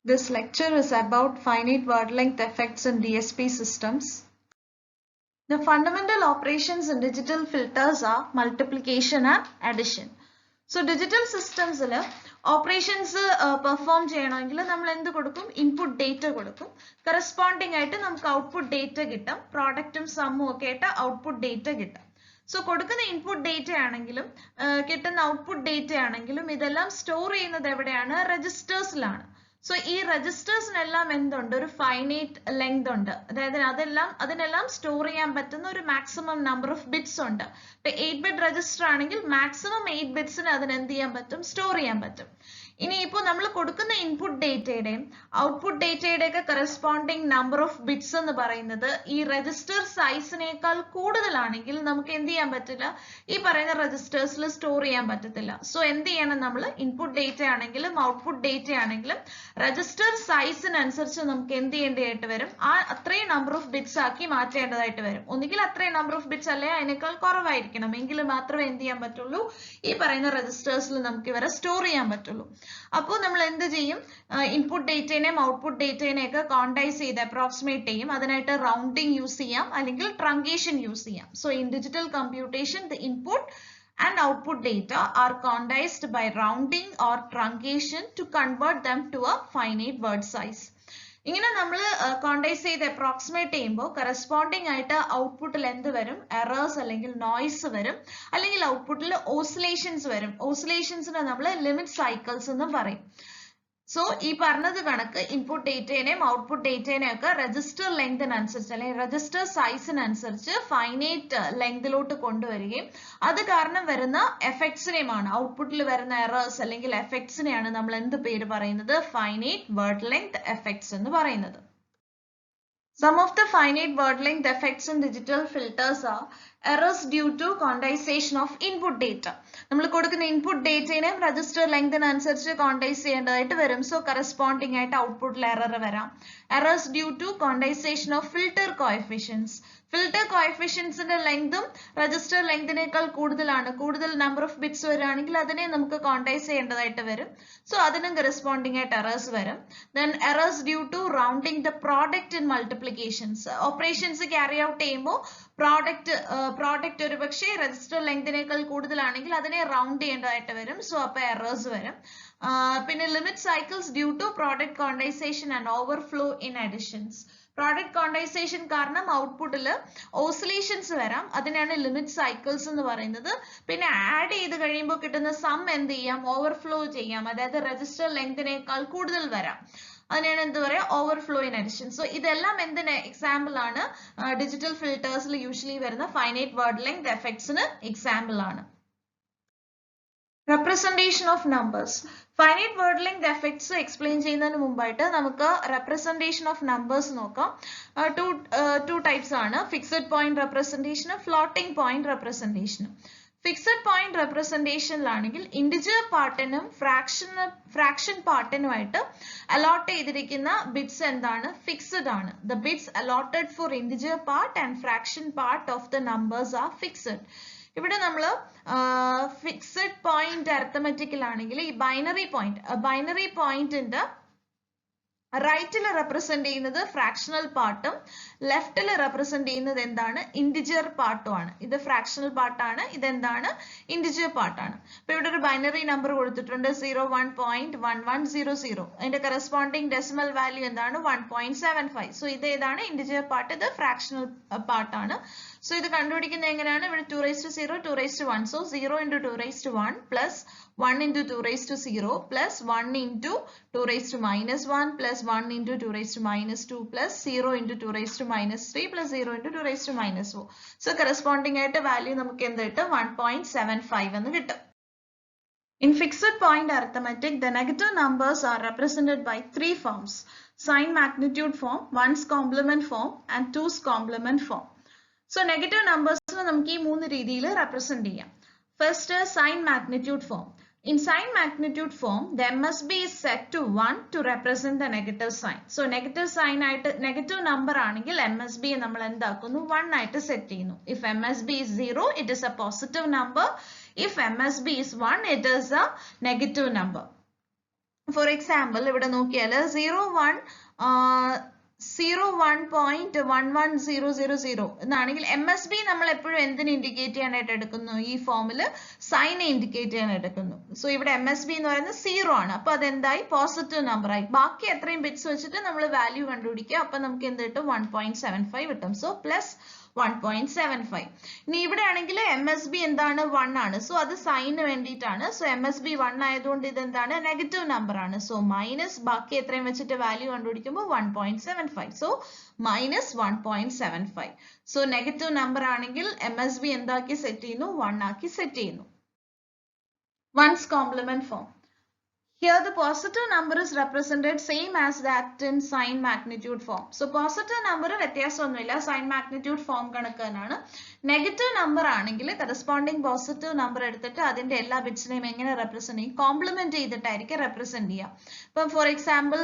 This lecture is about finite word length effects in DSP systems. The fundamental operations in digital filters are multiplication and addition. So digital systems operations perform ചെയ്യണമെങ്കിൽ നമ്മൾ എന്ത് കൊടുക്കും? Input data കൊടുക്കും. Corresponding ആയിട്ട് നമുക്ക് output data കിട്ടും. Productഉം sumഉം ഒക്കെ ആയിട്ട് output data കിട്ടും. So കൊടുക്കുന്ന input data ആണെങ്കിലും കിട്ടുന്ന output data ആണെങ്കിലും ഇതെല്ലാം സ്റ്റോർ ചെയ്യുന്നത് എവിടെയാണ്? രജിസ്റ്റേഴ്സിലാണ്. So ഈ രജിസ്റ്റേഴ്സിനെല്ലാം എന്തുണ്ട്? ഒരു ഫൈനൈറ്റ് ലെങ്ത് ഉണ്ട്. അതായത് അതിനെല്ലാം സ്റ്റോർ ചെയ്യാൻ പറ്റുന്ന ഒരു മാക്സിമം നമ്പർ ഓഫ് ബിറ്റ്സ് ഉണ്ട്. ഇപ്പൊ 8 ബിറ്റ് രജിസ്റ്റർ ആണെങ്കിൽ മാക്സിമം 8 ബിറ്റ്സിന് അതിന് എന്ത് ചെയ്യാൻ പറ്റും? സ്റ്റോർ ചെയ്യാൻ പറ്റും. ഇനി ഇപ്പോൾ നമ്മൾ കൊടുക്കുന്ന ഇൻപുട്ട് ഡേറ്റയുടെയും ഔട്ട്പുട്ട് ഡേറ്റയുടെ ഒക്കെ കറസ്പോണ്ടിങ് നമ്പർ ഓഫ് ബിറ്റ്സ് എന്ന് പറയുന്നത് ഈ രജിസ്റ്റർ സൈസിനേക്കാൾ കൂടുതലാണെങ്കിൽ നമുക്ക് എന്ത് ചെയ്യാൻ പറ്റില്ല? ഈ പറയുന്ന രജിസ്റ്റേഴ്സിൽ സ്റ്റോർ ചെയ്യാൻ പറ്റത്തില്ല. സോ എന്ത് ചെയ്യണം? നമ്മൾ ഇൻപുട്ട് ഡേറ്റ ആണെങ്കിലും ഔട്ട്പുട്ട് ഡേറ്റ ആണെങ്കിലും രജിസ്റ്റർ സൈസിനനുസരിച്ച് നമുക്ക് എന്ത് ചെയ്യേണ്ടതായിട്ട് വരും? അത്രയും നമ്പർ ഓഫ് ബിറ്റ്സ് ആക്കി മാറ്റേണ്ടതായിട്ട് വരും. ഒന്നുകിൽ അത്രയും നമ്പർ ഓഫ് ബിറ്റ്സ് അല്ലെ അതിനേക്കാൾ കുറവായിരിക്കണം, എങ്കിൽ മാത്രമേ എന്ത് ചെയ്യാൻ പറ്റുള്ളൂ? ഈ പറയുന്ന രജിസ്റ്റേഴ്സിൽ നമുക്ക് ഇവരെ സ്റ്റോർ ചെയ്യാൻ പറ്റുള്ളൂ. അപ്പോൾ നമ്മൾ എന്ത് ചെയ്യും? ഇൻപുട്ട് ഡേറ്റേനെയും ഔട്ട്പുട്ട് ഡേറ്റേനെയൊക്കെ ക്വാണ്ടൈസ് ചെയ്ത് അപ്രോക്സിമേറ്റ് ചെയ്യും. അതിനായിട്ട് റൗണ്ടിങ് യൂസ് ചെയ്യാം, അല്ലെങ്കിൽ ട്രങ്കേഷൻ യൂസ് ചെയ്യാം. So in digital computation the input and output data are quantized by rounding or truncation to convert them to a finite word size. ഇങ്ങനെ നമ്മൾ quantise ചെയ്ത് approximate ചെയ്യുമ്പോൾ കറസ്പോണ്ടിങ് ആയിട്ട് ഔട്ട്പുട്ടിൽ എന്ത് വരും? എറേഴ്സ് അല്ലെങ്കിൽ നോയ്സ് വരും, അല്ലെങ്കിൽ ഔട്ട്പുട്ടിൽ ഓസിലേഷൻസ് വരും. ഓസിലേഷൻസിനെ നമ്മൾ ലിമിറ്റ് സൈക്കിൾസ് എന്നും പറയും. സോ ഈ പറഞ്ഞത് കണക്ക് ഇൻപുട്ട് ഡേറ്റേനെയും ഔട്ട്പുട്ട് ഡേറ്റേനെയും ഒക്കെ രജിസ്റ്റർ ലെങ്തിനനുസരിച്ച് അല്ലെങ്കിൽ രജിസ്റ്റർ സൈസിനനുസരിച്ച് ഫൈനൈറ്റ് ലെങ്തിലോട്ട് കൊണ്ടുവരികയും അത് കാരണം വരുന്ന എഫക്ട്സിനെയുമാണ്, ഔട്ട്പുട്ടിൽ വരുന്ന എറേഴ്സ് അല്ലെങ്കിൽ എഫക്ട്സിനെയാണ് നമ്മൾ എന്ത് പേര് പറയുന്നത്? ഫൈനൈറ്റ് വേർഡ് ലെങ്ത് എഫക്ട്സ് എന്ന് പറയുന്നത്. Some of the finite word length effects in digital filters are errors due to quantization of input data. നമ്മൾ കൊടുക്കുന്ന ഇൻപുട്ട് ഡേറ്റേനെയും രജിസ്റ്റർ ലെങ്തിനനുസരിച്ച് ക്വാണ്ടൈസ് ചെയ്യേണ്ടതായിട്ട് വരും. സോ കറസ്പോണ്ടിങ് ആയിട്ട് ഔട്ട്പുട്ടിൽ എറർ വരാം. Errors due to quantization of filter coefficients. Filter കോഎഫിഷ്യൻസിന്റെ ലെങ്തും രജിസ്റ്റർ ലെങ്തിനേക്കാൾ കൂടുതലാണ്. കൂടുതൽ നമ്പർ ഓഫ് ബിറ്റ്സ് വരികയാണെങ്കിൽ അതിനെ നമുക്ക് ക്വാണ്ടൈസ് ചെയ്യേണ്ടതായിട്ട് വരും. സോ അതിനും കറസ്പോണ്ടിങ് ആയിട്ട് എറേഴ്സ് വരും. Then errors due to rounding the product in multiplications. Operations carry out ചെയ്യുമ്പോൾ പ്രോഡക്റ്റ് ഒരു പക്ഷേ രജിസ്റ്റർ ലെങ്തിനേക്കാൾ കൂടുതലാണെങ്കിൽ അതിനെ റൗണ്ട് ചെയ്യേണ്ടതായിട്ട് വരും. സോ അപ്പൊ എറേഴ്സ് വരും. പിന്നെ limit cycles due to product quantization and overflow in additions. Product quantization കാരണം ഔട്ട്പുട്ടിൽ ഓസിലേഷൻസ് വരാം, അതിനാണ് ലിമിറ്റ് സൈക്കിൾസ് എന്ന് പറയുന്നത്. പിന്നെ ആഡ് ചെയ്ത് കഴിയുമ്പോൾ കിട്ടുന്ന സം എന്ത് ചെയ്യാം? ഓവർഫ്ലോ ചെയ്യാം, അതായത് രജിസ്റ്റർ ലെങ്തിനേക്കാൾ കൂടുതൽ വരാം. അതിനാണ് എന്ത് പറയാ? Overflow in addition. സോ ഇതെല്ലാം എന്തിന് എക്സാമ്പിൾ ആണ്? ഡിജിറ്റൽ ഫിൽട്ടേഴ്സിൽ യൂഷ്വലി വരുന്ന ഫൈനൈറ്റ് വേർഡ് ലെങ്ത് എഫക്ട്സിന് എക്സാമ്പിൾ ആണ്. Representation of numbers. Finite word length effects explain ചെയ്യുന്നതിന് മുമ്പായിട്ട് നമുക്ക് റെപ്രസെന്റേഷൻ ഓഫ് നമ്പേഴ്സ് നോക്കാം. ടു ടൈപ്സ് ആണ്: ഫിക്സഡ് പോയിന്റ് റെപ്രസെന്റേഷനും ഫ്ലോട്ടിംഗ് പോയിന്റ് റെപ്രസെന്റേഷനും. ഫിക്സഡ് പോയിന്റ് റെപ്രസെന്റേഷനിലാണെങ്കിൽ ഇന്റിജർ പാർട്ടിനും ഫ്രാക്ഷൻ പാർട്ടിനുമായിട്ട് അലോട്ട് ചെയ്തിരിക്കുന്ന ബിറ്റ്സ് എന്താണ്? ഫിക്സഡ് ആണ്. The bits allotted for integer part and fraction part of the numbers are fixed. ഇവിടെ നമ്മൾ ഫിക്സഡ് പോയിന്റ് അരിത്തമെറ്റിക്കിലാണെങ്കിൽ ഈ ബൈനറി പോയിന്റിന്റെ റൈറ്റിൽ റെപ്രസെന്റ് ചെയ്യുന്നത് ഫ്രാക്ഷണൽ പാർട്ടും ലെഫ്റ്റിൽ റെപ്രസെന്റ് ചെയ്യുന്നത് എന്താണ്? ഇന്റിജർ പാർട്ടും ആണ്. ഇത് ഫ്രാക്ഷണൽ പാർട്ടാണ്, ഇതെന്താണ്? ഇന്റിജർ പാർട്ടാണ്. അപ്പൊ ഇവിടെ ഒരു ബൈനറി നമ്പർ കൊടുത്തിട്ടുണ്ട് 01.1100. അതിന്റെ കറസ്പോണ്ടിങ് ഡെസിമൽ വാല്യൂ എന്താണ്? 1.75. സോ ഇത് ഏതാണ്? ഇന്റിജർ പാർട്ട്, ഇത് ഫ്രാക്ഷണൽ പാർട്ടാണ്. സോ ഇത് കണ്ടുപിടിക്കുന്നത് എങ്ങനെയാണ്? ഇവിടെ 2^0, 2^1. So 0 into 2^1 plus 1 into 2^0 plus 1 into 2^-1 plus 1 into 2^-2 plus 0 into 2^-3 plus 0 into 2^-4. So corresponding ആയിട്ട് വാല്യൂ നമുക്ക് എന്ത് കിട്ടും? 1.75 എന്ന് കിട്ടും. In fixed point arithmetic, the negative numbers are represented by three forms: sign magnitude form, 1's complement form and 2's complement form. So negative numbers നമുക്ക് ഈ മൂന്ന് രീതിയിൽ റെപ്രസെന്റ് ചെയ്യാം. First, sign magnitude form. In sign magnitude form, the MSB is set to 1 to represent the negative sign. So negative sign ആയിട്ട് negative number ആണെങ്കിൽ MSB നമ്മൾ എന്താക്കുന്നു? 1 ആയിട്ട് set ചെയ്യുന്നു. If MSB is 0, it is a positive number. If MSB is 1, it is a negative number. For example, ഇവിടെ നോക്കിയാൽ 01.11000 എന്നാണെങ്കിൽ MSB നമ്മൾ എപ്പോഴും എന്തിനെ ഇൻഡിക്കേറ്റ് ചെയ്യാനായിട്ട് എടുക്കുന്നു? ഈ ഫോമിൽ സൈനെ ഇൻഡിക്കേറ്റ് ചെയ്യാൻ എടുക്കുന്നു. സോ ഇവിടെ MSB എന്ന് പറയുന്നത് 0 ആണ്. അപ്പൊ അതെന്തായി? പോസിറ്റീവ് നമ്പർ ആയി. ബാക്കി എത്രയും ബിറ്റ്സ് വെച്ചിട്ട് നമ്മൾ വാല്യൂ കണ്ടുപിടിക്കുക. അപ്പൊ നമുക്ക് എന്ത് കിട്ടും? 1.75 കിട്ടും. So plus 1.75. ഇനി ഇവിടെ ആണെങ്കിൽ MSB എന്താണ്? 1 ആണ്. സോ അത് സൈന് വേണ്ടിയിട്ടാണ്. സോ MSB 1 ആയതുകൊണ്ട് ഇത് എന്താണ്? നെഗറ്റീവ് നമ്പർ ആണ്. സോ മൈനസ് ബാക്കി എത്രയും വെച്ചിട്ട് വാല്യൂ കണ്ടുപിടിക്കുമ്പോൾ 1.75. So minus 1.75. So negative number ആണെങ്കിൽ MSB എന്താക്കി സെറ്റ് ചെയ്യുന്നു? 1 ആക്കി സെറ്റ് ചെയ്യുന്നു. One's complement form. Here the positive number is represented same as that in sign magnitude form. So positive number വ്യത്യാസമൊന്നുമില്ല, sign magnitude form കണക്ക് തന്നെയാണ്. Negative number ആണെങ്കിൽ corresponding positive number എടുത്തിട്ട് അതിന്റെ എല്ലാ ബിറ്റ്സിനെയും എങ്ങനെ റെപ്രസെന്റ് ചെയ്യും? കോംപ്ലിമെന്റ് ചെയ്തിട്ടായിരിക്കും റെപ്രസെന്റ് ചെയ്യുക. ഇപ്പം ഫോർ എക്സാമ്പിൾ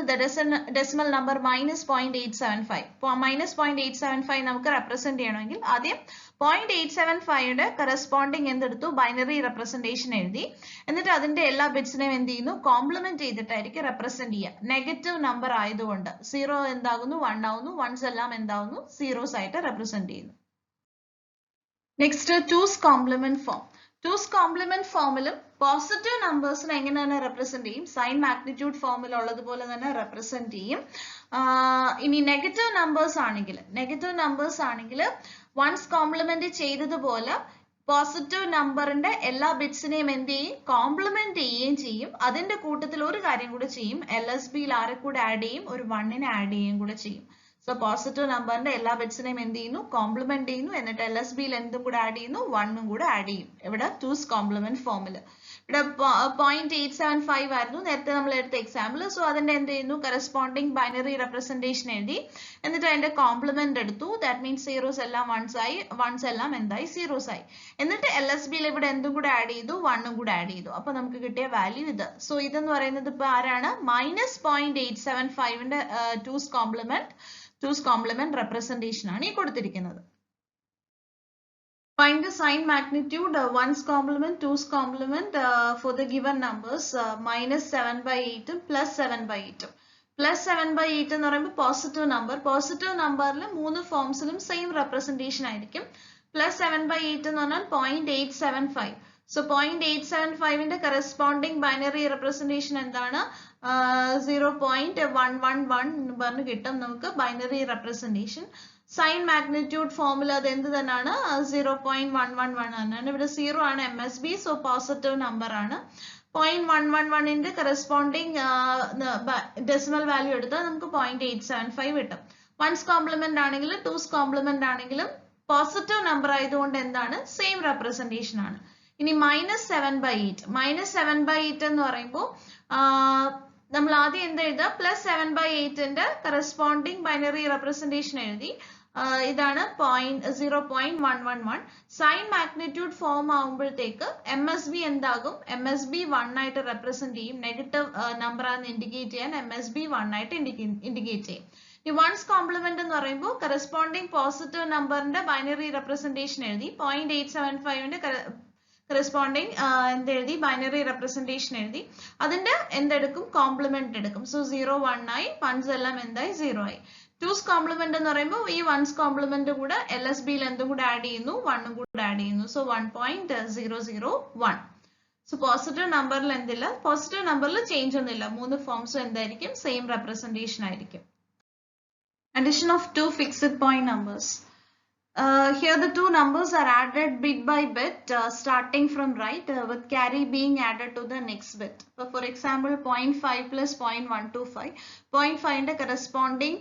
ഡെസിമൽ നമ്പർ -0.875. -0.875 നമുക്ക് റെപ്രസെന്റ് ചെയ്യണമെങ്കിൽ ആദ്യം 0.875യുടെ കറസ്പോണ്ടിങ് എന്തെടുത്തു? ബൈനറി റെപ്രസെന്റേഷൻ എഴുതി. എന്നിട്ട് അതിന്റെ എല്ലാ ബിറ്റ്സിനെയും എന്ത് ചെയ്യുന്നു? കോംപ്ലിമെന്റ് ചെയ്തിട്ടായിരിക്കും റെപ്രസെന്റ് ചെയ്യുക. നെഗറ്റീവ് നമ്പർ ആയതുകൊണ്ട് 0 എന്താകുന്നു? 1 ആവുന്നു. വൺസ് എല്ലാം എന്താവുന്നു? സീറോസ് ആയിട്ട് റെപ്രസെന്റ് ചെയ്യുന്നു. Next 2's complement form. 2's complement ഫോമിലും പോസിറ്റീവ് നമ്പേഴ്സിനെ എങ്ങനെ തന്നെ റെപ്രസെന്റ് ചെയ്യും? സൈൻ മാഗ്നിറ്റ്യൂഡ് ഫോമിൽ ഉള്ളതുപോലെ തന്നെ റെപ്രസെന്റ് ചെയ്യും. ഇനി നെഗറ്റീവ് നമ്പേഴ്സ് ആണെങ്കിൽ വൺസ് കോംപ്ലിമെന്റ് ചെയ്തതുപോലെ പോസിറ്റീവ് നമ്പറിന്റെ എല്ലാ ബിറ്റ്സിനെയും എന്ത് ചെയ്യും? കോംപ്ലിമെന്റ് ചെയ്യുകയും ചെയ്യും. അതിന്റെ കൂട്ടത്തിൽ ഒരു കാര്യം കൂടെ ചെയ്യും. LSBയിൽ ആരെ കൂടെ ആഡ് ചെയ്യും? ഒരു 1നെ ആഡ് ചെയ്യുകയും കൂടെ ചെയ്യും. സോ പോസിറ്റീവ് നമ്പറിന്റെ എല്ലാ ബിറ്റ്സിനെയും എന്ത് ചെയ്യുന്നു? കോംപ്ലിമെന്റ് ചെയ്യുന്നു. എന്നിട്ട് LSBയിൽ എന്തും കൂടെ ആഡ് ചെയ്യുന്നു? 1ഉം കൂടെ ആഡ് ചെയ്യും. ഇവിടെ 2's complement ഫോമിൽ. ഇവിടെ 0.875 ആയിരുന്നു നേരത്തെ നമ്മൾ എടുത്ത എക്സാമ്പിൾ. സോ അതിന്റെ എന്ത് ചെയ്യുന്നു? കറസ്പോണ്ടിങ് ബൈനറി റെപ്രസെന്റേഷൻ എഴുതി. എന്നിട്ട് അതിന്റെ കോംപ്ലിമെന്റ് എടുത്തു. ദാറ്റ് മീൻസ് സീറോസ് എല്ലാം വൺസ് ആയി, വൺസ് എല്ലാം എന്തായി? സീറോസ് ആയി. എന്നിട്ട് LSBയിൽ ഇവിടെ എന്തും കൂടെ ആഡ് ചെയ്തു? 1ഉം കൂടെ ആഡ് ചെയ്തു. അപ്പൊ നമുക്ക് കിട്ടിയ വാല്യൂ ഇത്. സോ ഇതെന്ന് പറയുന്നത് ഇപ്പൊ ആരാണ്? -0.875ന്റെ 2's complement representation ആണ് ഈ കൊടുത്തിരിക്കുന്നത്. Find the sign magnitude 1's complement, 2's complement for the given numbers -7/8 plus 7/8. Plus 7/8 എന്ന് പറയുമ്പോൾ പോസിറ്റീവ് നമ്പർ. പോസിറ്റീവ് നമ്പറിൽ 3 ഫോംസിലും സെയിം റെപ്രസെന്റേഷൻ ആയിരിക്കും. പ്ലസ് 7/8 എന്ന് പറഞ്ഞാൽ 0.875. സോ 0.875ന്റെ കറസ്പോണ്ടിങ് ബൈനറി റെപ്രസെന്റേഷൻ എന്താണ്? 0.111 പറഞ്ഞ് കിട്ടും നമുക്ക് ബൈനറി റെപ്രസെന്റേഷൻ. സൈൻ മാഗ്നിറ്റ്യൂഡ് ഫോമിൽ അത് എന്ത് തന്നെയാണ്? 0.111 തന്നെയാണ്. ഇവിടെ 0 ആണ് MSB. സോ പോസിറ്റീവ് നമ്പർ ആണ്. 0.111ന്റെ കറസ്പോണ്ടിങ് ഡെസിമൽ വാല്യൂ എടുത്താൽ നമുക്ക് 0.875 കിട്ടും. വൺസ് കോംപ്ലിമെന്റ് ആണെങ്കിലും 2's complement ആണെങ്കിലും പോസിറ്റീവ് നമ്പർ ആയതുകൊണ്ട് എന്താണ്? സെയിം റെപ്രസെന്റേഷൻ ആണ്. ഇനി -7/8 എന്ന് പറയുമ്പോൾ നമ്മൾ ആദ്യം എന്ത് എഴുതുക? പ്ലസ് 7/8ന്റെ കറസ്പോണ്ടിങ് ബൈനറി റെപ്രസെന്റേഷൻ എഴുതി. ഇതാണ് 0.111. സൈൻ മാഗ്നിറ്റ്യൂഡ് ഫോം ആകുമ്പോഴത്തേക്ക് MSB എന്താകും? MSB 1 ആയിട്ട് റെപ്രസെന്റ് ചെയ്യും. നെഗറ്റീവ് നമ്പർ ആണെന്ന് ഇൻഡിക്കേറ്റ് ചെയ്യാൻ MSB 1 ആയിട്ട് ഇൻഡിക്കേറ്റ് ചെയ്യും. ഈ വൺസ് കോംപ്ലിമെന്റ് എന്ന് പറയുമ്പോൾ കറസ്പോണ്ടിങ് പോസിറ്റീവ് നമ്പറിന്റെ ബൈനറി റെപ്രസെന്റേഷൻ എഴുതി. 0.875ന്റെ കറസ്പോണ്ടിങ് എന്തെഴുതി? ബൈനറി റെപ്രസെന്റേഷൻ എഴുതി. അതിന്റെ എന്തെടുക്കും? കോംപ്ലിമെന്റ് എടുക്കും. സോ 0 1 ആയി. വൺസ് എല്ലാം എന്തായി? 0 ആയി. 2's complement എന്ന് പറയുമ്പോൾ ഈ വൺസ് കോംപ്ലിമെന്റ് കൂടെ LSBയിൽ എന്തും കൂടെ ആഡ് ചെയ്യുന്നു? 1ഉം കൂടെ ആഡ് ചെയ്യുന്നു. സോ 1.001. സോ പോസിറ്റീവ് നമ്പറിൽ എന്തില്ല? പോസിറ്റീവ് നമ്പറിൽ ചേഞ്ച് ഒന്നുമില്ല. 3 ഫോംസും എന്തായിരിക്കും? സെയിം റെപ്രസെന്റേഷൻ ആയിരിക്കും. Addition of 2 fixed point numbers. Here the 2 numbers are added bit by bit starting from right with carry being added to the next bit. For example 0.5 plus 0.125. 0.5 ന്റെ corresponding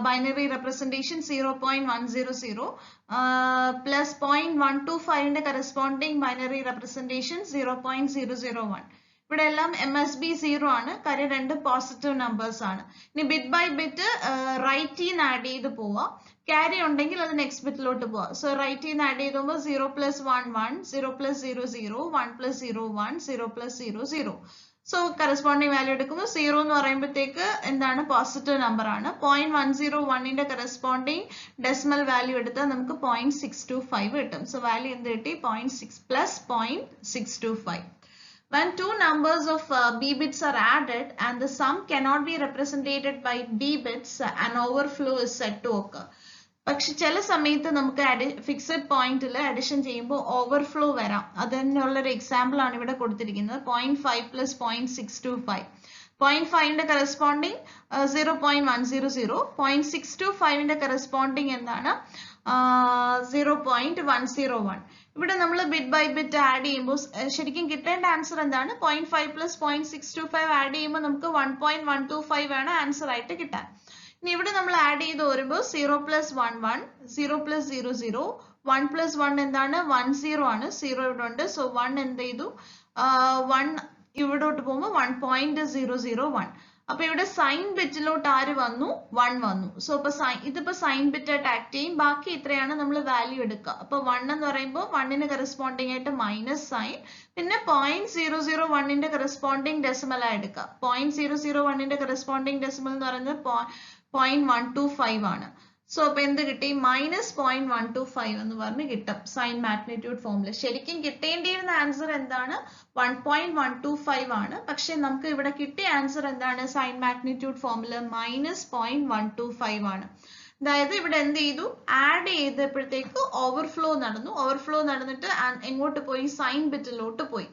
binary representation 0.100 plus 0.125 ന്റെ corresponding binary representation 0.001. ഇവിടെ എല്ലാം MSB 0 ആണ്. കാര്യം രണ്ട് positive numbers ആണ്. ഇനി bit by bit റൈറ്റിന്ന് add ചെയ്ത് പോവാം. ക്യാരി ഉണ്ടെങ്കിൽ അത് നെക്സ്റ്റ് ബിറ്റിലോട്ട് പോവാം. സോ റൈറ്റിന്ന് ആഡ് ചെയ്ത് പോകുമ്പോൾ 0 + 1 1, 0 + 0 0, 1 + 0 1, 0 + 0 0. സോ കറസ്പോണ്ടിങ് വാല്യൂ എടുക്കുമ്പോൾ 0 എന്ന് പറയുമ്പോഴത്തേക്ക് എന്താണ്? പോസിറ്റീവ് നമ്പർ ആണ്. 0.101ന്റെ കറസ്പോണ്ടിങ് ഡെസിമൽ വാല്യൂ എടുത്താൽ നമുക്ക് 0.625 കിട്ടും. സോ വാല്യൂ എന്ത് കിട്ടി? 0.6 + 0.625. When two numbers of b bits are added and the sum cannot be represented by b bits, an overflow is said to occur. പക്ഷെ ചില സമയത്ത് നമുക്ക് ഫിക്സഡ് പോയിന്റിൽ അഡിഷൻ ചെയ്യുമ്പോൾ ഓവർഫ്ലോ വരാം. അതിനുള്ളൊരു എക്സാമ്പിൾ ആണ് ഇവിടെ കൊടുത്തിരിക്കുന്നത്. 0.5 പ്ലസ് 0.625. 0.5ന്റെ കറസ്പോണ്ടിങ് 0.100. 0.625ന്റെ കറസ്പോണ്ടിങ് എന്താണ്? 0.101. ഇവിടെ നമ്മൾ ബിറ്റ് ബൈ ബിറ്റ് ആഡ് ചെയ്യുമ്പോൾ ശരിക്കും കിട്ടേണ്ട ആൻസർ എന്താണ്? 0.5 പ്ലസ് 0.625 ആഡ് ചെയ്യുമ്പോൾ നമുക്ക് 1.125 ആണ് ആൻസർ ആയിട്ട് കിട്ടാൻ. ഇനി ഇവിടെ നമ്മൾ ആഡ് ചെയ്ത് വരുമ്പോൾ 0 പ്ലസ് 1 1, 0 പ്ലസ് 0 0, 1 പ്ലസ് 1 എന്താണ്? 10 ആണ്. 0 ഇവിടെ ഉണ്ട്. സോ 1 എന്ത് ചെയ്തു? 1 ഇവിടോട്ട് പോകുമ്പോൾ 1.001. അപ്പൊ ഇവിടെ സൈൻ ബിറ്റിലോട്ട് ആര് വന്നു? 1 വന്നു. സോ ഇപ്പൊ ഇതിപ്പോ സൈൻ ബിറ്റ് ആയിട്ട് ആക്ട് ചെയ്യും. ബാക്കി ഇത്രയാണ് നമ്മൾ വാല്യൂ എടുക്കുക. അപ്പൊ 1 എന്ന് പറയുമ്പോൾ 1ന് കറസ്പോണ്ടിങ് ആയിട്ട് മൈനസ് സൈൻ, പിന്നെ 0.001ന്റെ കറസ്പോണ്ടിങ് ഡെസിമൽ ആയി എടുക്കുക. 0.001ന്റെ കറസ്പോണ്ടിങ് ഡെസിമൽ എന്ന് പറയുന്നത് 0.125 ആണ്. സോ അപ്പൊ എന്ത് കിട്ടി? -0.125 എന്ന് പറഞ്ഞ് കിട്ടും സൈൻ മാഗ്നിറ്റ്യൂഡ് ഫോമിൽ. ശരിക്കും കിട്ടേണ്ടിയിരുന്ന ആൻസർ എന്താണ്? 1.125 ആണ്. പക്ഷെ നമുക്ക് ഇവിടെ കിട്ടിയ ആൻസർ എന്താണ്? സൈൻ മാഗ്നിറ്റ്യൂഡ് ഫോമിൽ -0.125 ആണ്. അതായത് ഇവിടെ എന്ത് ചെയ്തു? ആഡ് ചെയ്തപ്പോഴത്തേക്ക് ഓവർഫ്ലോ നടന്നു. ഓവർഫ്ലോ നടന്നിട്ട് എങ്ങോട്ട് പോയി? സൈൻ ബിറ്റിലോട്ട് പോയി.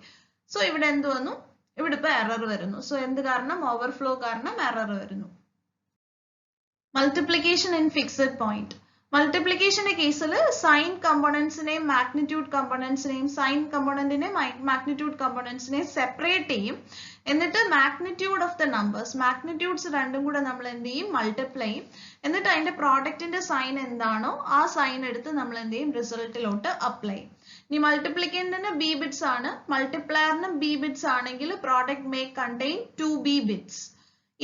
സോ ഇവിടെ എന്ത് വന്നു? ഇവിടെ ഇപ്പൊ എറർ വരുന്നു. സോ എന്ത് കാരണം? ഓവർഫ്ലോ കാരണം എറർ വരുന്നു. Multiplication in fixed point. Multiplication കേസിൽ സൈൻ കമ്പോണൻസിനെയും മാഗ്നിറ്റ്യൂഡ് കമ്പോണൻസിനെയും സൈൻ കമ്പോണന്റിനെ മാഗ്നിറ്റ്യൂഡ് കമ്പോണൻസിനെയും സെപ്പറേറ്റ് ചെയ്യും. എന്നിട്ട് magnitude of the numbers, magnitudes രണ്ടും കൂടെ നമ്മൾ എന്ത് ചെയ്യും? മൾട്ടിപ്ലൈ ചെയ്യും. എന്നിട്ട് അതിന്റെ പ്രോഡക്റ്റിന്റെ സൈൻ എന്താണോ ആ സൈൻ എടുത്ത് നമ്മൾ എന്ത് ചെയ്യും? റിസൾട്ടിലോട്ട് അപ്ലൈ ചെയ്യും. ഇനി മൾട്ടിപ്ലിക്കന്റിന് ബി ബിറ്റ്സ് ആണ്, മൾട്ടിപ്ലയറിനും ബി ബിറ്റ്സ് ആണെങ്കിൽ product may contain 2b bits.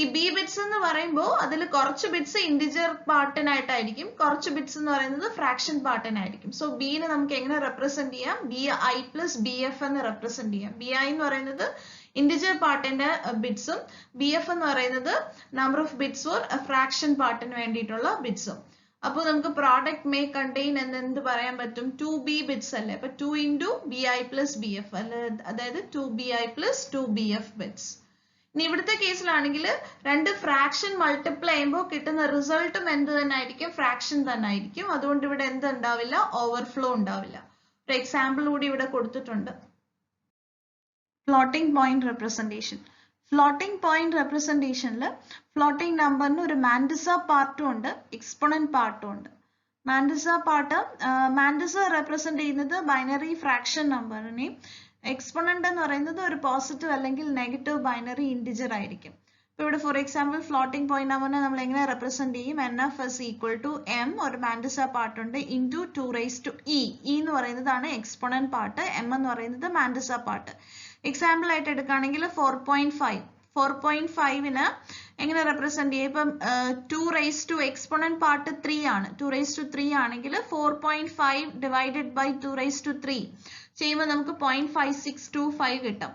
ഈ ബി ബിറ്റ്സ് എന്ന് പറയുമ്പോൾ അതിൽ കുറച്ച് ബിറ്റ്സ് ഇന്റിജർ പാർട്ടിനായിട്ടായിരിക്കും, കുറച്ച് ബിറ്റ്സ് എന്ന് പറയുന്നത് ഫ്രാക്ഷൻ പാർട്ടിനായിരിക്കും. സോ ബിനെ നമുക്ക് എങ്ങനെ റെപ്രസെന്റ് ചെയ്യാം? BI പ്ലസ് BF എന്ന് റെപ്രസെന്റ് ചെയ്യാം. BI എന്ന് പറയുന്നത് ഇന്റിജർ പാർട്ടിന്റെ ബിറ്റ്സും BF എന്ന് പറയുന്നത് number of bits for fraction പാർട്ടിന് വേണ്ടിയിട്ടുള്ള ബിറ്റ്സും. അപ്പോൾ നമുക്ക് പ്രോഡക്റ്റ് മേ കണ്ടെയ്ൻ എന്ന് എന്ത് പറയാൻ പറ്റും? 2b bits അല്ലേ? അപ്പൊ 2 into BI പ്ലസ് BF അല്ലെ, അതായത് 2BI പ്ലസ് 2BF bits. ഇനി ഇവിടുത്തെ കേസിലാണെങ്കിൽ രണ്ട് ഫ്രാക്ഷൻ മൾട്ടിപ്ലൈ ചെയ്യുമ്പോൾ കിട്ടുന്ന റിസൾട്ടും എന്ത് തന്നെ ആയിരിക്കും? ഫ്രാക്ഷൻ തന്നെ ആയിരിക്കും. അതുകൊണ്ട് ഇവിടെ എന്ത് ഉണ്ടാവില്ല? ഓവർഫ്ലോ ഉണ്ടാവില്ല. ഒരു എക്സാമ്പിൾ കൂടി ഇവിടെ കൊടുത്തിട്ടുണ്ട്. Floating point representation. Floating point റെപ്രസെന്റേഷനിൽ ഫ്ലോട്ടിംഗ് നമ്പറിന് ഒരു മാൻഡിസ പാർട്ടും ഉണ്ട്, എക്സ്പോണന്റ് പാർട്ടും ഉണ്ട്. മാൻഡിസ റെപ്രസെന്റ് ചെയ്യുന്നത് ബൈനറി ഫ്രാക്ഷൻ നമ്പറിനെയും, എക്സ്പോണന്റ് എന്ന് പറയുന്നത് ഒരു പോസിറ്റീവ് അല്ലെങ്കിൽ നെഗറ്റീവ് ബൈനറി ഇന്റിജർ ആയിരിക്കും. ഇപ്പൊ ഇവിടെ ഫോർ എക്സാമ്പിൾ ഫ്ലോട്ടിംഗ് പോയിന്റ് നമ്പറിനെ നമ്മൾ എങ്ങനെ റെപ്രസെന്റ് ചെയ്യും? NF is equal to M, ഒരു മാൻഡിസ പാർട്ട് ഉണ്ട്, into 2 raised to E. E എന്ന് പറയുന്നതാണ് എക്സ്പോണന്റ് പാർട്ട്, M എന്ന് പറയുന്നത് മാൻഡിസ പാർട്ട്. എക്സാമ്പിൾ ആയിട്ട് എടുക്കുകയാണെങ്കിൽ 4.5ന് എങ്ങനെ റെപ്രസെന്റ് ചെയ്യും? ഇപ്പം 2 raised to എക്സ്പോണന്റ് പാർട്ട് 3 ആണ്. 2 raised to 3 ആണെങ്കിൽ 4.5 divided by 2 raised to 3 ചെയ്യുമ്പോൾ നമുക്ക് 0.5625 കിട്ടും.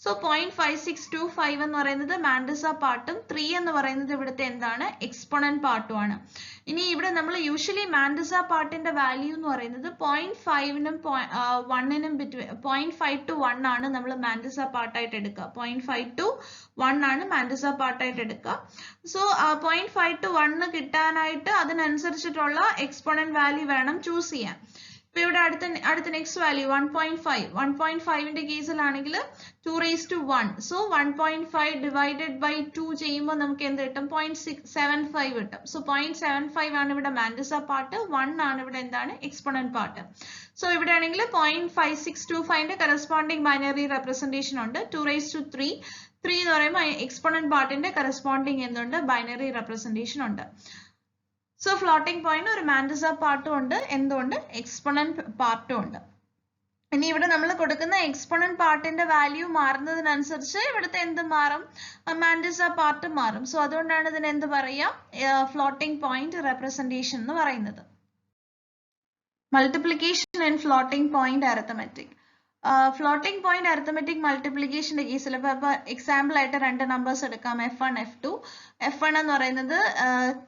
സോ 0.5625 എന്ന് പറയുന്നത് മാൻഡിസ പാർട്ടും 3 എന്ന് പറയുന്നത് ഇവിടുത്തെ എന്താണ്? എക്സ്പോണന്റ് പാർട്ടും ആണ്. ഇനി ഇവിടെ നമ്മൾ യൂഷ്വലി മാൻഡിസ പാർട്ടിന്റെ വാല്യൂ എന്ന് പറയുന്നത് 0.5നും 1നും ബിറ്റ്വീൻ 0.5 to 1 ആണ് നമ്മൾ മാൻഡിസ പാർട്ടായിട്ട് എടുക്കുക. 0.5 to 1 ആണ് മാൻഡിസ പാർട്ടായിട്ട് എടുക്കുക. സോ 0.5 to 1 കിട്ടാനായിട്ട് അതിനനുസരിച്ചിട്ടുള്ള എക്സ്പോണന്റ് വാല്യൂ വേണം ചൂസ് ചെയ്യാൻ. ഇപ്പൊ ഇവിടെ അടുത്ത നെക്സ്റ്റ് വാല്യൂ 1.5. 1.5ന്റെ കേസിലാണെങ്കിൽ 2 raised to 1. So 1.5 divided by 2 ചെയ്യുമ്പോൾ നമുക്ക് എന്ത് കിട്ടും? 0.75 കിട്ടും. സോ 0.75 ആണ് ഇവിടെ മാൻഡിസ പാർട്ട്, 1 ആണ് ഇവിടെ എന്താണ്? Exponent part. സോ ഇവിടെ ആണെങ്കിൽ 0.5625ന്റെ കറസ്പോണ്ടിങ് ബൈനറി റെപ്രസെന്റേഷൻ ഉണ്ട്. 2 raised to 3 എന്ന് പറയുമ്പോൾ എക്സ്പോണന്റ് പാർട്ടിന്റെ കറസ്പോണ്ടിങ് എന്തുണ്ട്? ബൈനറി റെപ്രസെന്റേഷൻ ഉണ്ട്. സോ ഫ്ലോട്ടിംഗ് പോയിന്റ് ഒരു മാൻഡിസ പാർട്ടും ഉണ്ട്, എന്തുകൊണ്ട്? എക്സ്പോണന്റ് പാർട്ടും ഉണ്ട്. ഇനി ഇവിടെ നമ്മൾ കൊടുക്കുന്ന എക്സ്പോണന്റ് പാർട്ടിന്റെ വാല്യൂ മാറുന്നതിനനുസരിച്ച് ഇവിടുത്തെ എന്ത് മാറും? മാൻഡിസ പാർട്ട് മാറും. സോ അതുകൊണ്ടാണ് ഇതിന് എന്ത് പറയാം? ഫ്ലോട്ടിംഗ് പോയിന്റ് റെപ്രസെന്റേഷൻ എന്ന് പറയുന്നത്. Multiplication and floating point arithmetic. Floating point arithmetic മൾട്ടിപ്ലിക്കേഷന്റെ കേസിൽ ഇപ്പോൾ എക്സാമ്പിൾ ആയിട്ട് രണ്ട് നമ്പേഴ്സ് എടുക്കാം, f1 f2. f1 എന്ന് പറയുന്നത്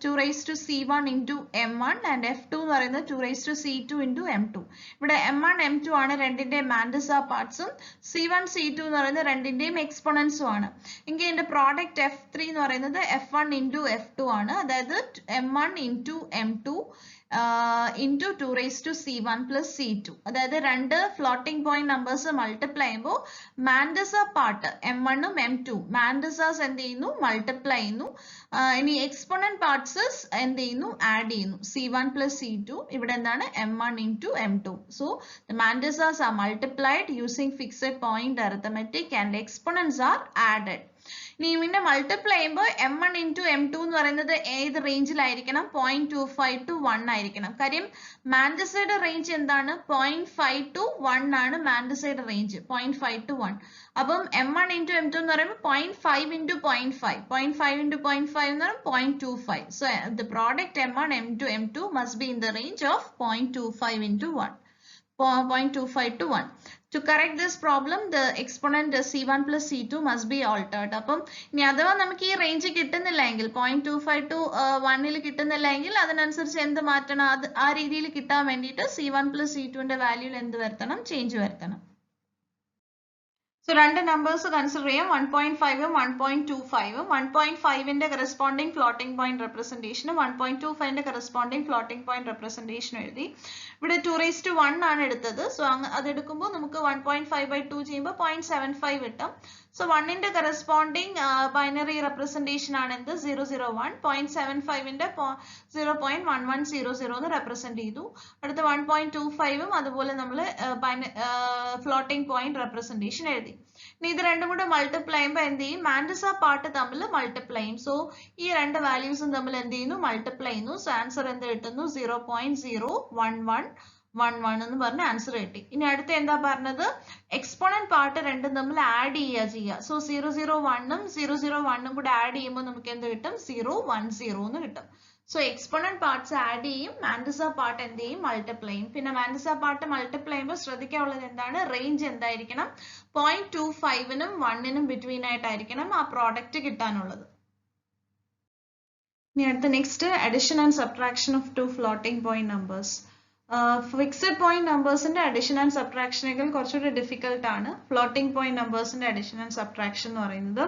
2 raised to c1 into m1 and f2 എന്ന് പറയുന്നത് 2 raised to c2 into m2. ഇവിടെ m1 m2 ആണ് രണ്ടിന്റെയും മാൻഡസ പാർട്സും, c1 c2 എന്ന് പറയുന്നത് രണ്ടിന്റെയും എക്സ്പോണൻസും ആണ്. എങ്കിൽ ഇതിന്റെ പ്രോഡക്റ്റ് f3 എന്ന് പറയുന്നത് f1 into f2 ആണ്, അതായത് m1 into m2 into 2 raised to c1 plus c2. അതായത് രണ്ട് ഫ്ലോട്ടിംഗ് പോയിന്റ് നമ്പേഴ്സ് മൾട്ടിപ്ലൈ ചെയ്യുമ്പോൾ മാൻഡസ പാർട്ട് m1 ഉം m2 മാൻഡസാസ് എന്ത് ചെയ്യുന്നു, മൾട്ടിപ്ലൈ ചെയ്യുന്നു. ഇനി എക്സ്പോണന്റ് പാർട്സ് എന്ത് ചെയ്യുന്നു, ആഡ് ചെയ്യുന്നു. c1 plus c2 ഇവിടെ എന്താണ്, m1 into m2. So the mandas are multiplied using fixed point arithmetic and exponents are added. ഇനി പിന്നെ മൾട്ടിപ്ലൈ ചെയ്യുമ്പോൾ m1 into m2 എന്ന് പറയുന്നത് ഏത് റേഞ്ചിലായിരിക്കണം, 0.25 to 1 ആയിരിക്കണം. കാര്യം മാൻഡസയുടെ റേഞ്ച് എന്താണ്, 0.5 to 1 ആണ് മാൻഡസയുടെ റേഞ്ച്, 0.5 to 1. അപ്പം m1 into m2 എന്ന് പറയുമ്പോൾ 0.5 into 0.5, 0.5 into 0.5 എന്ന് പറയുമ്പോൾ 0.25. So the product m1 into m2 must be in the range of 0.25 into 1. 0.25 to 1. To correct this problem, the exponent c1 plus c2 must be altered. അപ്പം ഇനി അഥവാ നമുക്ക് ഈ range കിട്ടുന്നില്ല എങ്കിൽ 0.25 to 1 കിട്ടുന്നില്ല എങ്കിൽ അതിനനുസരിച്ച് എന്ത് മാറ്റണം, അത് ആ രീതിയിൽ കിട്ടാൻ വേണ്ടിയിട്ട് c1 plus c2ന്റെ വാല്യൂയിൽ എന്ത് വരുത്തണം, ചേഞ്ച് വരുത്തണം. So രണ്ട് നമ്പേഴ്സ് കൺസിഡർ ചെയ്യാം, 1.5 ഉം 1.25 ഉം. 1.5ന്റെ കറസ്പോണ്ടിങ് ഫ്ലോട്ടിംഗ് പോയിന്റ് റെപ്രസെന്റേഷനും 1.25ന്റെ കറസ്പോണ്ടിങ് ഫ്ലോട്ടിംഗ് പോയിന്റ് റെപ്രസെന്റേഷനും എഴുതി. ഇവിടെ 2 raised to 1 ആണ് എടുത്തത്. സോ അതെടുക്കുമ്പോൾ നമുക്ക് 1.5/2 ചെയ്യുമ്പോൾ 0.75 കിട്ടും. സോ 1ന്റെ കറസ്പോണ്ടിങ് ബൈനറി റെപ്രസെന്റേഷൻ ആണ് എന്ത്, 001. 0.75ന്റെ 0.1100 എന്ന് റെപ്രസെന്റ് ചെയ്തു. അടുത്ത 1.25ഉം അതുപോലെ നമ്മൾ ഫ്ലോട്ടിംഗ് പോയിന്റ് റെപ്രസെന്റേഷൻ എഴുതി. ഇനി ഇത് രണ്ടും കൂടെ മൾട്ടിപ്ലൈ ചെയ്യുമ്പോൾ എന്ത് ചെയ്യും, മാൻഡസ പാർട്ട് തമ്മിൽ മൾട്ടിപ്ലൈ ചെയ്യും. സോ ഈ രണ്ട് വാല്യൂസും തമ്മിൽ എന്ത് ചെയ്യുന്നു, മൾട്ടിപ്ലൈ ചെയ്യുന്നു. സോ ആൻസർ എന്ത് കിട്ടുന്നു, 0.01111 എന്ന് പറഞ്ഞ ആൻസർ കിട്ടി. ഇനി അടുത്ത എന്താ പറഞ്ഞത്, എക്സ്പോണന്റ് പാർട്ട് രണ്ടും തമ്മിൽ ആഡ് ചെയ്യുക. സോ 001ഉം 001ഉം കൂടെ ആഡ് ചെയ്യുമ്പോൾ നമുക്ക് എന്ത് കിട്ടും, 010 എന്ന് കിട്ടും. സോ എക്സ്പോണന്റ് പാർട്സ് ആഡ് ചെയ്യും, മാൻഡസ പാർട്ട് എന്ത് ചെയ്യും, മൾട്ടിപ്ലൈ ചെയ്യും. പിന്നെ മാൻഡസ പാർട്ട് മൾട്ടിപ്ലൈ ചെയ്യുമ്പോൾ ശ്രദ്ധിക്കാനുള്ളത് എന്താണ്, റേഞ്ച് എന്തായിരിക്കണം, 0.25നും 1നും ബിറ്റ്വീൻ ആയിട്ടായിരിക്കണം ആ പ്രോഡക്റ്റ് കിട്ടാനുള്ളത്. ഇനി അടുത്ത next, addition and subtraction of two floating point numbers. Fixed point നമ്പേഴ്സിന്റെ അഡിഷൻ ആൻഡ് സബ്ട്രാക്ഷനേക്കാൾ കുറച്ചുകൂടി ഡിഫിക്കൽട്ട് ആണ് ഫ്ലോട്ടിംഗ് പോയിന്റ് നമ്പേഴ്സിന്റെ അഡിഷൻ ആൻഡ് സബ്ട്രാക്ഷൻ എന്ന് പറയുന്നത്.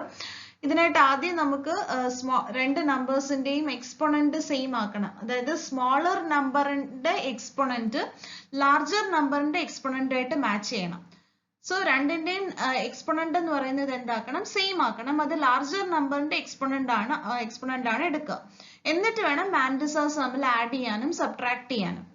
ഇതിനായിട്ട് ആദ്യം നമുക്ക് രണ്ട് നമ്പേഴ്സിന്റെയും എക്സ്പോണന്റ് സെയിം ആക്കണം. അതായത് സ്മോളർ നമ്പറിന്റെ എക്സ്പോണന്റ് ലാർജർ നമ്പറിന്റെ എക്സ്പോണന്റ് ആയിട്ട് മാച്ച് ചെയ്യണം. സോ രണ്ടിന്റെയും എക്സ്പോണന്റ് എന്ന് പറയുന്നത് എന്താക്കണം, സെയിം ആക്കണം. അത് ലാർജർ നമ്പറിന്റെ എക്സ്പോണന്റ് ആണ് എടുക്കുക. എന്നിട്ട് വേണം മാൻഡസാസ് തമ്മിൽ ആഡ് ചെയ്യാനും സബ്ട്രാക്ട് ചെയ്യാനും.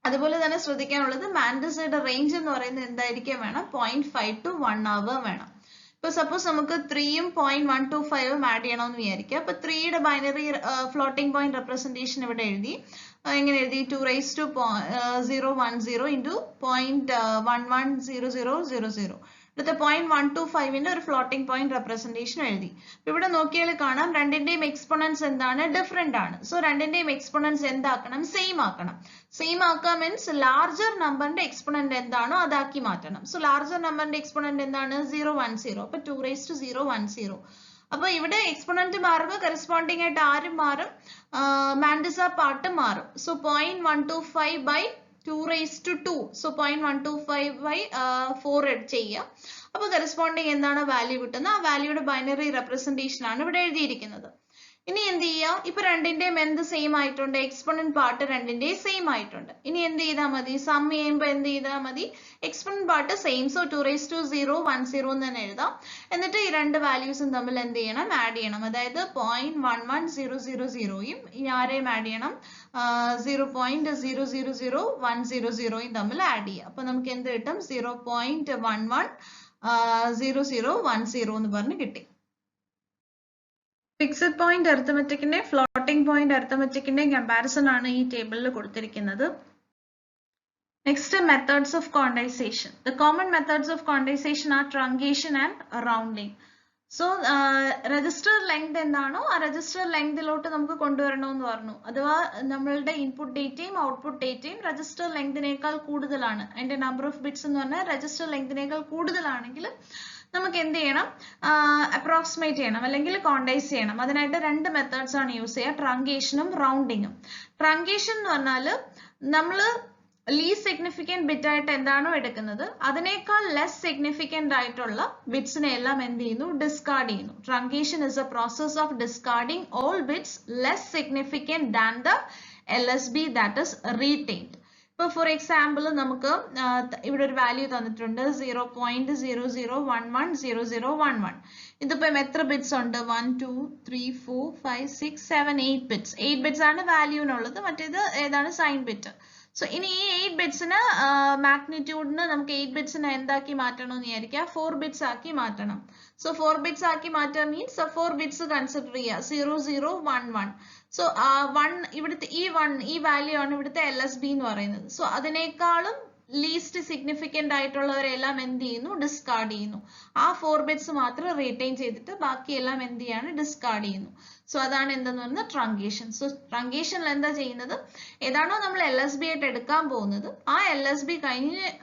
അതുപോലെ തന്നെ ശ്രദ്ധിക്കാനുള്ളത്, മാൻഡസയുടെ റേഞ്ച് എന്ന് പറയുന്നത് എന്തായിരിക്കും വേണം, 0.5 to 1 ആവുക വേണം. ഇപ്പൊ സപ്പോസ് നമുക്ക് 3ഉം 0.125ഉം ആഡ് ചെയ്യണമെന്ന് വിചാരിക്കുക. അപ്പൊ 3യുടെ ബൈനറി ഫ്ലോട്ടിംഗ് പോയിന്റ് റെപ്രസെന്റേഷൻ ഇവിടെ എഴുതി. എങ്ങനെ എഴുതി, 2 raised to 010 into 0.110000. അടുത്ത 0.125ന്റെ ഒരു ഫ്ലോട്ടിംഗ് പോയിന്റ് റെപ്രസെന്റേഷൻ എഴുതി. ഇവിടെ നോക്കിയാൽ കാണാം രണ്ടിന്റെയും എക്സ്പോണൻസ് എന്താണ്, ഡിഫറെന്റ് ആണ്. സോ രണ്ടിന്റെയും എക്സ്പോണൻസ് എന്താക്കണം, സെയിം ആക്കണം. സെയിം ആക്കുക മീൻസ് ലാർജർ നമ്പറിന്റെ എക്സ്പോണന്റ് എന്താണോ അതാക്കി മാറ്റണം. സോ ലാർജർ നമ്പറിന്റെ എക്സ്പോണന്റ് എന്താണ്, 010. അപ്പൊ 2 raised to 010. അപ്പൊ ഇവിടെ എക്സ്പോണന്റ് മാറുമ്പോൾ കറസ്പോണ്ടിങ് ആയിട്ട് ആരും മാറും, മാൻഡസ പാർട്ട് മാറും. So 0.125 by 2 raised to 2. So 0.125 by 4 ചെയ്യുക. അപ്പൊ കറസ്പോണ്ടിങ് എന്താണ് വാല്യൂ കിട്ടുന്നത്, ആ വാല്യൂയുടെ ബൈനറി റെപ്രസെന്റേഷൻ ആണ് ഇവിടെ എഴുതിയിരിക്കുന്നത്. ഇനി എന്ത് ചെയ്യുക, ഇപ്പൊ രണ്ടിന്റെയും എന്ത് സെയിം ആയിട്ടുണ്ട്, എക്സ്പോണന്റ് പാർട്ട് രണ്ടിന്റെയും സെയിം ആയിട്ടുണ്ട്. ഇനി എന്ത് ചെയ്താൽ മതി, സം ചെയ്യുമ്പോൾ എന്ത് ചെയ്താൽ മതി, exponent part same. So 2 raised to 010 എന്ന് തന്നെ എഴുതാം. എന്നിട്ട് ഈ രണ്ട് വാല്യൂസും തമ്മിൽ എന്ത് ചെയ്യണം, ആഡ് ചെയ്യണം. അതായത് 0.11000യും ഇനി ആരെയും ആഡ് ചെയ്യണം, 0.000100യും തമ്മിൽ ആഡ് ചെയ്യുക. അപ്പൊ നമുക്ക് എന്ത് കിട്ടും, 0.110010 എന്ന് പറഞ്ഞ് കിട്ടി. ഫിക്സഡ് പോയിന്റ് അരിത്തമെറ്റിക്കിന്റെ ഫ്ലോട്ടിംഗ് പോയിന്റ് അരിത്തമെറ്റിക്കിന്റെ കമ്പാരിസൺ ആണ് ഈ ടേബിളിൽ കൊടുത്തിരിക്കുന്നത്. Next, methods of quantization. The common methods of quantization are truncation and rounding. So register length എന്താണോ ആ രജിസ്റ്റർ ലെങ്തിലോട്ട് നമുക്ക് കൊണ്ടുവരണമെന്ന് പറഞ്ഞു. അഥവാ നമ്മളുടെ ഇൻപുട്ട് ഡേറ്റയും ഔട്ട്പുട്ട് ഡേറ്റയും രജിസ്റ്റർ ലെങ്തിനേക്കാൾ കൂടുതലാണ്, അതിന്റെ നമ്പർ ഓഫ് ബിറ്റ്സ് എന്ന് പറഞ്ഞാൽ രജിസ്റ്റർ ലെങ്തിനേക്കാൾ കൂടുതലാണെങ്കിൽ നമുക്ക് എന്ത് ചെയ്യണം, അപ്രോക്സിമേറ്റ് ചെയ്യണം അല്ലെങ്കിൽ ക്വാണ്ടൈസ് ചെയ്യണം. അതിനായിട്ട് രണ്ട് മെത്തേഡ്സ് ആണ് യൂസ് ചെയ്യുക, ട്രങ്കേഷനും റൗണ്ടിങ്ങും. ട്രങ്കേഷൻ എന്ന് പറഞ്ഞാൽ നമ്മൾ ലീസ്റ്റ് സിഗ്നിഫിക്കൻറ്റ് ബിറ്റ് ആയിട്ട് എന്താണോ എടുക്കുന്നത് അതിനേക്കാൾ ലെസ് സിഗ്നിഫിക്കൻറ്റ് ആയിട്ടുള്ള ബിറ്റ്സിനെ എല്ലാം എന്ത് ചെയ്യുന്നു, ഡിസ്കാർഡ് ചെയ്യുന്നു. Truncation is A process of discarding all bits less significant than the LSB that is retained. ഇപ്പോൾ ഫോർ എക്സാമ്പിൾ നമുക്ക് ഇവിടെ ഒരു വാല്യൂ തന്നിട്ടുണ്ട് 0.00110011. ഇതിപ്പം എത്ര ബിറ്റ്സ് ഉണ്ട്, 1 2 3 4 5 6 7 8 ബിറ്റ്സ്. 8 ബിറ്റ്സ് ആണ് വാല്യൂവിനുള്ളത്, മറ്റേത് ഏതാണ്, സൈൻ ബിറ്റ്. സോ ഇനി ഈ 8 ബിറ്റ്സിന് മാഗ്നിറ്റ്യൂഡിന് നമുക്ക് 8 ബിറ്റ്സിനെ എന്താക്കി മാറ്റണം എന്ന് വിചാരിക്കുക, 4 ബിറ്റ്സ് ആക്കി മാറ്റണം. സോ 4 ബിറ്റ്സ് ആക്കി മാറ്റുക മീൻസ് 4 ബിറ്റ്സ് കൺസിഡർ ചെയ്യുക, 0011. സോ ഇവിടുത്തെ ഈ വാല്യൂ ആണ് ഇവിടുത്തെ LSB എന്ന് പറയുന്നത്. സോ അതിനേക്കാളും ലീസ്റ്റ് സിഗ്നിഫിക്കന്റ് ആയിട്ടുള്ളവരെല്ലാം എന്ത് ചെയ്യുന്നു, ഡിസ്കാർഡ് ചെയ്യുന്നു. ആ 4 ബിറ്റ്സ് മാത്രം റീറ്റെയിൻ ചെയ്തിട്ട് ബാക്കിയെല്ലാം എന്ത് ചെയ്യാണ്, ഡിസ്കാർഡ് ചെയ്യുന്നു. സോ അതാണ് എന്തെന്ന് പറയുന്നത് ട്രങ്കേഷൻ. സോ ട്രങ്കേഷനിൽ എന്താ ചെയ്യുന്നത്, ഏതാണോ നമ്മൾ LSB ആയിട്ട് എടുക്കാൻ പോകുന്നത് ആ LSB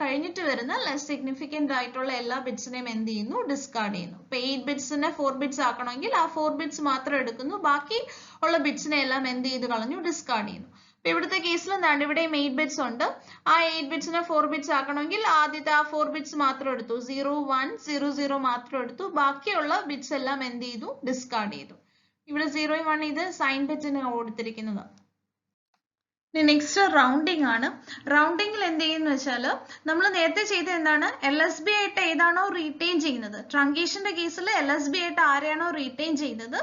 കഴിഞ്ഞിട്ട് വരുന്ന ലെസ് സിഗ്നിഫിക്കന്റ് ആയിട്ടുള്ള എല്ലാ ബിറ്റ്സിനെയും എന്ത് ചെയ്യുന്നു, ഡിസ്കാർഡ് ചെയ്യുന്നു. ഇപ്പൊ 8 ബിറ്റ്സിനെ 4 ബിറ്റ്സ് ആക്കണമെങ്കിൽ ആ 4 ബിറ്റ്സ് മാത്രം എടുക്കുന്നു, ബാക്കി ഉള്ള ബിറ്റ്സിനെ എല്ലാം എന്ത് ചെയ്ത് കളഞ്ഞു, ഡിസ്കാർഡ് ചെയ്യുന്നു. ഇപ്പൊ ഇവിടുത്തെ കേസിൽ എന്താണ്, ഇവിടെയും 8 ബിറ്റ്സ് ഉണ്ട്. ആ 8 ബിറ്റ്സിനെ 4 ബിറ്റ്സ് ആക്കണമെങ്കിൽ ആദ്യത്തെ ആ 4 ബിറ്റ്സ് മാത്രം എടുത്തു, 0 1 0 0 മാത്രം എടുത്തു, ബാക്കിയുള്ള ബിറ്റ്സ് എല്ലാം എന്ത് ചെയ്തു, ഡിസ്കാർഡ് ചെയ്തു. ഇവിടെ 0 1 ഇത് സൈൻ ബിറ്റിന് കൊടുത്തിരിക്കുന്നത്. നെക്സ്റ്റ് റൗണ്ടിങ് ആണ്. റൗണ്ടിങ്ങിൽ എന്ത് ചെയ്യുന്ന വെച്ചാൽ നമ്മൾ നേരത്തെ ചെയ്ത എന്താണ്, LSB ആയിട്ട് ഏതാണോ റീറ്റെയിൻ ചെയ്യുന്നത്, ട്രങ്കേഷന്റെ കേസിൽ LSB ആയിട്ട് ആരെയാണോ റീറ്റെയിൻ ചെയ്യുന്നത്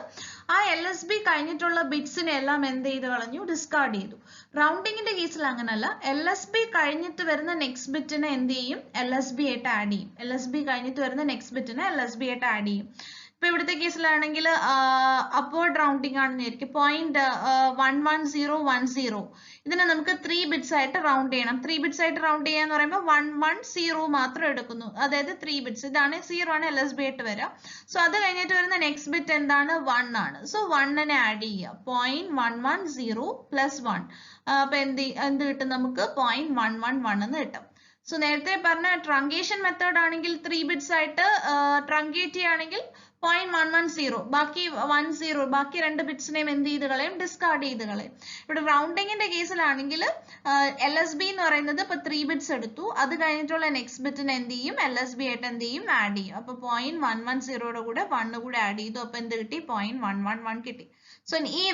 ആ LSB കഴിഞ്ഞിട്ടുള്ള ബിറ്റ്സിനെ എല്ലാം എന്ത് ചെയ്ത് കളഞ്ഞു, ഡിസ്കാർഡ് ചെയ്തു. റൗണ്ടിങ്ങിന്റെ കേസിൽ അങ്ങനല്ല, LSB കഴിഞ്ഞിട്ട് വരുന്ന നെക്സ്റ്റ് ബിറ്റിനെ എന്ത് ചെയ്യും, LSB ആയിട്ട് ആഡ് ചെയ്യും. LSB കഴിഞ്ഞിട്ട് വരുന്ന നെക്സ്റ്റ് ബിറ്റിനെ LSB ആയിട്ട് ആഡ് ചെയ്യും. ഇപ്പൊ ഇവിടുത്തെ കേസിലാണെങ്കിൽ അപ്വേർഡ് റൗണ്ടിങ് ആണെന്ന് വിചാരിക്കും, 0.11010. ഇതിനെ നമുക്ക് 3 ബിറ്റ്സ് ആയിട്ട് റൗണ്ട് ചെയ്യണം. 3 ബിറ്റ്സ് ആയിട്ട് റൗണ്ട് ചെയ്യാന്ന് പറയുമ്പോൾ 110 മാത്രം എടുക്കുന്നു, അതായത് 3 ബിറ്റ്സ്. ഇതാണ് 0 ആണ് LSB ആയിട്ട് വരിക. സോ അത് കഴിഞ്ഞിട്ട് വരുന്ന നെക്സ്റ്റ് ബിറ്റ് എന്താണ്, 1 ആണ്. സോ 1നെ ആഡ് ചെയ്യുക, 0.110 പ്ലസ് 1. അപ്പൊ എന്ത് കിട്ടും നമുക്ക്, 0.111 എന്ന് കിട്ടും. സോ നേരത്തെ പറഞ്ഞ ട്രങ്കേഷൻ മെത്തേഡ് ആണെങ്കിൽ 3 ബിറ്റ്സ് ആയിട്ട് ട്രങ്കേറ്റ് ചെയ്യുകയാണെങ്കിൽ 0.110, ബാക്കി 10, ബാക്കി 2 ബിറ്റ്സിനെയും എന്ത് ചെയ്ത് കളയും, ഡിസ്കാർഡ് ചെയ്ത് കളയും. ഇവിടെ റൗണ്ടിങ്ങിന്റെ കേസിലാണെങ്കിൽ LSB എന്ന് പറയുന്നത് ഇപ്പൊ 3 ബിറ്റ്സ് എടുത്തു, അത് കഴിഞ്ഞിട്ടുള്ള നെക്സ്റ്റ് ബിറ്റിന് എന്ത് ചെയ്യും, LSB ആയിട്ട് എന്ത് ചെയ്യും, ആഡ് ചെയ്യും. അപ്പൊ 0.110യുടെ കൂടെ 1 കൂടെ ആഡ് ചെയ്തു, അപ്പൊ എന്ത് കിട്ടി, 0.111 കിട്ടി. സോ ഈ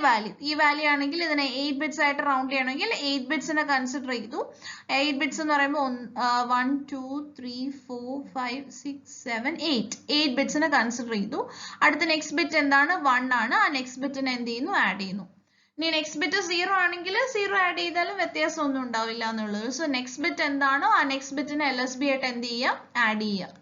വാല്യൂ ആണെങ്കിൽ ഇതിനെ 8 ബിറ്റ്സ് ആയിട്ട് റൗണ്ട് ചെയ്യണമെങ്കിൽ 8 ബിറ്റ്സിനെ കൺസിഡർ ചെയ്തു. 8 ബിറ്റ്സ് എന്ന് പറയുമ്പോൾ 1 2 3 4 5 6 7 8 ബിറ്റ്സിനെ കൺസിഡർ ചെയ്തു. അടുത്ത നെക്സ്റ്റ് ബിറ്റ് എന്താണ്, 1 ആണ്. ആ നെക്സ്റ്റ് ബിറ്റിനെ എന്ത് ചെയ്യുന്നു, ആഡ് ചെയ്യുന്നു. ഇനി നെക്സ്റ്റ് ബിറ്റ് 0 ആണെങ്കിൽ 0 ആഡ് ചെയ്താലും വ്യത്യാസം ഒന്നും ഉണ്ടാവില്ല എന്നുള്ളത്. സോ നെക്സ്റ്റ് ബിറ്റ് എന്താണോ ആ നെക്സ്റ്റ് ബിറ്റിനെ LSB ആയിട്ട് എന്ത് ചെയ്യുക, ആഡ് ചെയ്യുക.